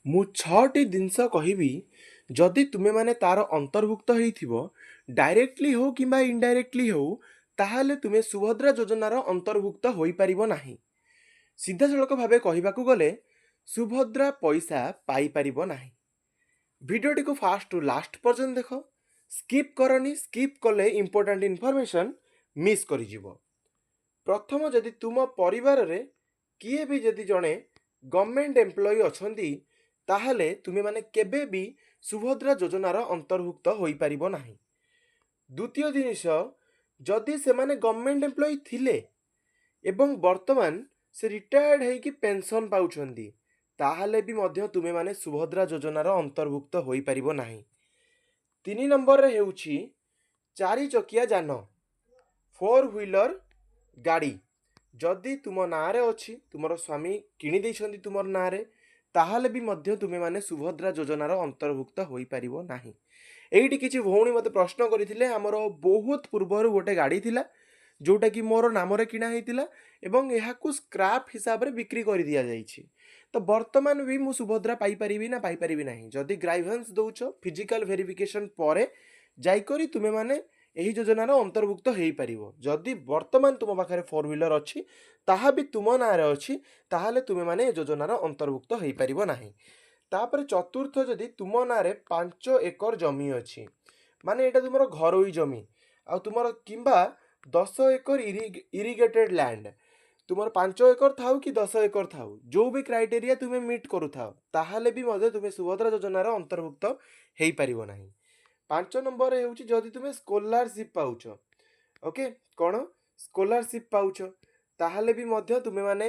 ମୁଁ ଛଅଟି ଜିନିଷ କହିବି ଯଦି ତୁମେମାନେ ତାର ଅନ୍ତର୍ଭୁକ୍ତ ହେଇଥିବ ଡାଇରେକ୍ଟଲି ହଉ କିମ୍ବା ଇନଡାଇରେକ୍ଟଲି ହଉ ତାହେଲେ ତୁମେ ସୁଭଦ୍ରା ଯୋଜନାର ଅନ୍ତର୍ଭୁକ୍ତ ହୋଇପାରିବ ନାହିଁ। ସିଧାସଳଖ ଭାବେ କହିବାକୁ ଗଲେ ସୁଭଦ୍ରା ପଇସା ପାଇପାରିବ ନାହିଁ। ଭିଡ଼ିଓଟିକୁ ଫାଷ୍ଟରୁ ଲାଷ୍ଟ ପର୍ଯ୍ୟନ୍ତ ଦେଖ, ସ୍କିପ୍ କରନି, ସ୍କିପ୍ କଲେ ଇମ୍ପୋର୍ଟାଣ୍ଟ ଇନଫର୍ମେସନ୍ ମିସ୍ କରିଯିବ। ପ୍ରଥମ, ଯଦି ତୁମ ପରିବାରରେ କିଏ ବି ଯଦି ଜଣେ ଗଭର୍ଣ୍ଣମେଣ୍ଟ ଏମ୍ପ୍ଲୟି ଅଛନ୍ତି ତାହେଲେ ତୁମେମାନେ କେବେ ବି ସୁଭଦ୍ରା ଯୋଜନାର ଅନ୍ତର୍ଭୁକ୍ତ ହୋଇପାରିବ ନାହିଁ। ଦ୍ୱିତୀୟ ଜିନିଷ, ଯଦି ସେମାନେ ଗଭର୍ଣ୍ଣମେଣ୍ଟ ଏମ୍ପ୍ଲୟି ଥିଲେ ଏବଂ ବର୍ତ୍ତମାନ ସେ ରିଟାୟାର୍ଡ ହେଇକି ପେନସନ୍ ପାଉଛନ୍ତି ତାହେଲେ ବି ମଧ୍ୟ ତୁମେମାନେ ସୁଭଦ୍ରା ଯୋଜନାର ଅନ୍ତର୍ଭୁକ୍ତ ହୋଇପାରିବ ନାହିଁ। 3 ନମ୍ବରରେ ହେଉଛି 4 ଚକିଆ ଯାନ, 4 ହ୍ୱିଲର ଗାଡ଼ି ଯଦି ତୁମ ନାଁରେ ଅଛି, ତୁମର ସ୍ୱାମୀ କିଣିଦେଇଛନ୍ତି ତୁମର ନାଁରେ, ତାହେଲେ ବି ମଧ୍ୟ ତୁମେମାନେ ସୁଭଦ୍ରା ଯୋଜନାର ଅନ୍ତର୍ଭୁକ୍ତ ହୋଇପାରିବ ନାହିଁ। ଏଇଠି କିଛି ଭଉଣୀ ମୋତେ ପ୍ରଶ୍ନ କରିଥିଲେ, ଆମର ବହୁତ ପୂର୍ବରୁ ଗୋଟେ ଗାଡ଼ି ଥିଲା ଯେଉଁଟାକି ମୋର ନାମରେ କିଣା ହେଇଥିଲା ଏବଂ ଏହାକୁ ସ୍କ୍ରାପ୍ ହିସାବରେ ବିକ୍ରି କରିଦିଆଯାଇଛି। ତ ବର୍ତ୍ତମାନ ବି ମୁଁ ସୁଭଦ୍ରା ପାଇପାରିବି ନା ପାଇପାରିବି ନାହିଁ? ଯଦି ଗ୍ରାଇଭାନ୍ସ ଦେଉଛ ଫିଜିକାଲ ଭେରିଫିକେସନ୍ ପରେ ଯାଇକରି ତୁମେମାନେ ଏହି ଯୋଜନାର ଅନ୍ତର୍ଭୁକ୍ତ ହେଇପାରିବ। ଯଦି ବର୍ତ୍ତମାନ ତୁମ ପାଖରେ 4 ହ୍ୱିଲର ଅଛି ତାହା ବି ତୁମ ନାଁରେ ଅଛି ତାହେଲେ ତୁମେମାନେ ଏ ଯୋଜନାର ଅନ୍ତର୍ଭୁକ୍ତ ହେଇପାରିବ ନାହିଁ। ତାପରେ ଚତୁର୍ଥ, ଯଦି ତୁମ ନାଁରେ 5 ଏକର ଜମି ଅଛି, ମାନେ ଏଇଟା ତୁମର ଘରୋଇ ଜମି ଆଉ ତୁମର କିମ୍ବା 10 ଏକର ଇରିଗେଟେଡ୍ ଲ୍ୟାଣ୍ଡ, ତୁମର 5 ଏକର ଥାଉ କି 10 ଏକର ଥାଉ, ଯେଉଁ ବି କ୍ରାଇଟେରିଆ ତୁମେ ମିଟ୍ କରୁଥାଅ ତାହେଲେ ବି ମଧ୍ୟ ତୁମେ ସୁଭଦ୍ରା ଯୋଜନାର ଅନ୍ତର୍ଭୁକ୍ତ ହେଇପାରିବ ନାହିଁ। 5 ନମ୍ବରରେ ହେଉଛି ଯଦି ତୁମେ ସ୍କଲାରସିପ୍ ପାଉଛ, ଓକେ, କ'ଣ ସ୍କଲାରସିପ୍ ପାଉଛ ତାହେଲେ ବି ମଧ୍ୟ ତୁମେମାନେ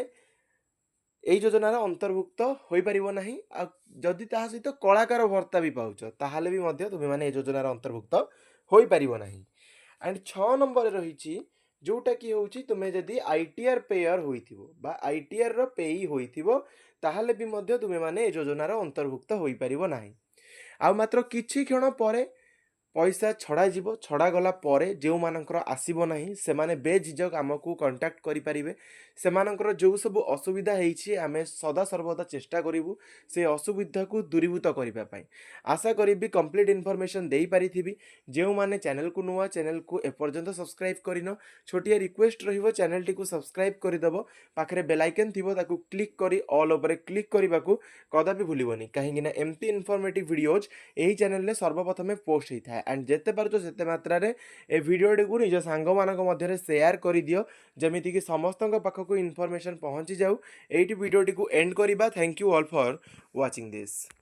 এই ଯୋଜନାର ଅନ୍ତର୍ଭୁକ୍ତ ହୋଇପାରିବ ନାହିଁ। ଆଉ ଯଦି ତାହା ସହିତ କଳାକାର ଭତ୍ତା ବି ପାଉଛ ତାହେଲେ ବି ମଧ୍ୟ ତୁମେମାନେ ଏ ଯୋଜନାର ଅନ୍ତର୍ଭୁକ୍ତ ହୋଇପାରିବ ନାହିଁ। ଆଣ୍ଡ 6 ନମ୍ବରରେ ରହିଛି ଯେଉଁଟାକି ହେଉଛି ତୁମେ ଯଦି ITR ପେୟର ହୋଇଥିବ ବା ITRର ପେଇ ହୋଇଥିବ ତାହେଲେ ବି ମଧ୍ୟ ତୁମେମାନେ ଏ ଯୋଜନାର ଅନ୍ତର୍ଭୁକ୍ତ ହୋଇପାରିବ ନାହିଁ। ଆଉ ମାତ୍ର କିଛି କ୍ଷଣ ପରେ ପଇସା ଛଡ଼ାଯିବ। ଛଡ଼ାଗଲା ପରେ ଯେଉଁମାନଙ୍କର ଆସିବ ନାହିଁ ସେମାନେ ବେଝିଝକ ଆମକୁ କଣ୍ଟାକ୍ଟ କରିପାରିବେ। ସେମାନଙ୍କର ଯେଉଁ ସବୁ ଅସୁବିଧା ହେଇଛି ଆମେ ସଦାସର୍ବଦା ଚେଷ୍ଟା କରିବୁ ସେ ଅସୁବିଧାକୁ ଦୂରୀଭୂତ କରିବା ପାଇଁ। ଆଶା କରିବି କମ୍ପ୍ଲିଟ୍ ଇନଫର୍ମେସନ୍ ଦେଇପାରିଥିବି। ଯେଉଁମାନେ ଚ୍ୟାନେଲକୁ ନୂଆ, ଚ୍ୟାନେଲକୁ ଏପର୍ଯ୍ୟନ୍ତ ସବସ୍କ୍ରାଇବ୍ କରିନ, ଛୋଟିଆ ରିକ୍ୱେଷ୍ଟ ରହିବ ଚ୍ୟାନେଲଟିକୁ ସବସ୍କ୍ରାଇବ୍ କରିଦେବ। ପାଖରେ ବେଲ୍ ଆଇକନ୍ ଥିବ ତାକୁ କ୍ଲିକ୍ କରି ଅଲ୍ ଉପରେ କ୍ଲିକ୍ କରିବାକୁ କଦାପି ଭୁଲିବନି, କାହିଁକିନା ଏମିତି ଇନଫର୍ମେଟିଭ୍ ଭିଡ଼ିଓଜ୍ ଏହି ଚ୍ୟାନେଲରେ ସର୍ବପ୍ରଥମେ ପୋଷ୍ଟ ହେଇଥାଏ। ଆଣ୍ଡ ଯେତେ ପାରୁଛ ସେତେ ମାତ୍ରାରେ ଏ ଭିଡ଼ିଓଟିକୁ ନିଜ ସାଙ୍ଗମାନଙ୍କ ମଧ୍ୟରେ ସେୟାର କରିଦିଅ ଯେମିତିକି ସମସ୍ତଙ୍କ ପାଖକୁ ଇନଫର୍ମେସନ୍ ପହଞ୍ଚିଯାଉ। ଏଇଠି ଭିଡ଼ିଓଟିକୁ ଏଣ୍ଡ କରିବା। Thank you all for watching this.